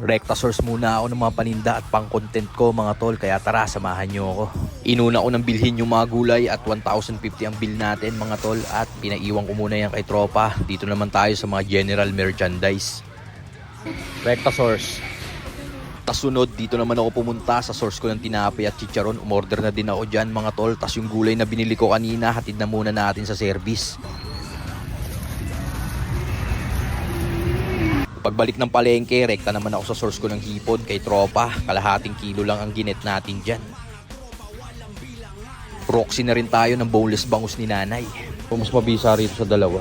Rekta source muna ako ng mga paninda at pang content ko mga tol, kaya tara samahan nyo ako. Inuna ko nang bilhin yung mga gulay at 1,050 ang bill natin mga tol, at pinaiwan ko muna yan kay tropa. Dito naman tayo sa mga general merchandise. Rekta source. Tasunod, dito naman ako pumunta sa source ko ng tinapay at chicharon. Umorder na din ako dyan mga tol. Tas yung gulay na binili ko kanina, hatid na muna natin sa service. Pagbalik ng palengke, rekta naman ako sa source ko ng hipon kay tropa. Kalahating kilo lang ang ginet natin dyan. Proxy na rin tayo ng boneless bangus ni nanay. Kung mas mabisa rito sa dalawa.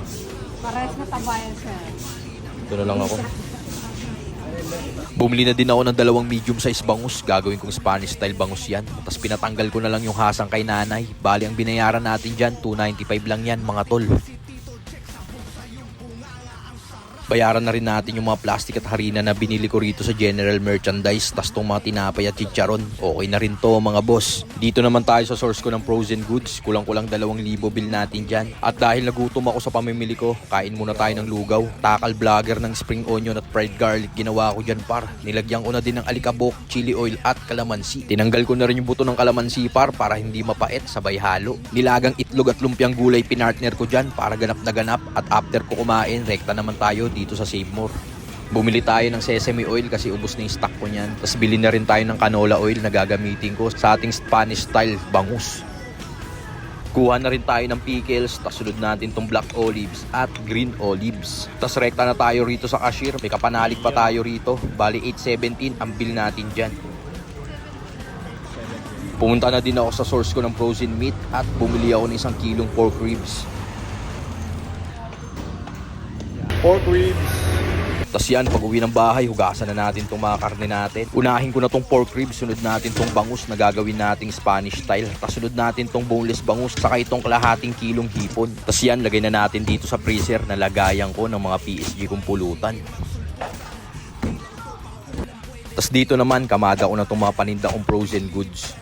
Parehas na tabayan, sir. Ito na lang ako. Bumili na din ako ng 2 medium size bangus. Gagawin kong Spanish style bangus yan. Tapos pinatanggal ko na lang yung hasang kay nanay. Bali ang binayaran natin dyan, 295 lang yan mga tol. Bayaran na rin natin yung mga plastic at harina na binili ko rito sa general merchandise. Tas tong mga tinapay at chicharon, okay na rin to mga boss. Dito naman tayo sa source ko ng frozen goods. Kulang-kulang 2,000 bill natin dyan. At dahil nagutom ako sa pamimili ko, kain muna tayo ng lugaw. Takal vlogger ng spring onion at fried garlic ginawa ko dyan par. Nilagyan ko na din ng alikabok, chili oil at kalamansi. Tinanggal ko na rin yung buto ng kalamansi par para hindi mapait, sabay halo. Nilagang itlog at lumpiang gulay pinartner ko dyan para ganap na ganap. At after ko kumain, rekta naman tayo dito sa Save More. Bumili tayo ng sesame oil kasi ubos na yung stock ko niyan. Tapos bili na rin tayo ng canola oil na gagamitin ko sa ating Spanish style bangus. Kuha na rin tayo ng pickles. Tapos sunod natin tong black olives at green olives. Tapos rekta na tayo rito sa cashier. May kapanalig pa tayo rito. Bali 817 ang bill natin dyan. Pumunta na din ako sa source ko ng frozen meat at bumili ako ng 1 kilong pork ribs. Pork ribs. Tapos yan, pag uwi ng bahay, hugasan na natin itong mga karne natin. Unahin ko na itong pork ribs, sunod natin itong bangus na gagawin nating Spanish style. Tapos sunod natin itong boneless bangus, saka itong kalahating kilong hipon. Tapos yan, lagay na natin dito sa freezer na lagayan ko ng mga PSG kong pulutan. Tapos dito naman, kamada ko na itong mga paninda kong frozen goods.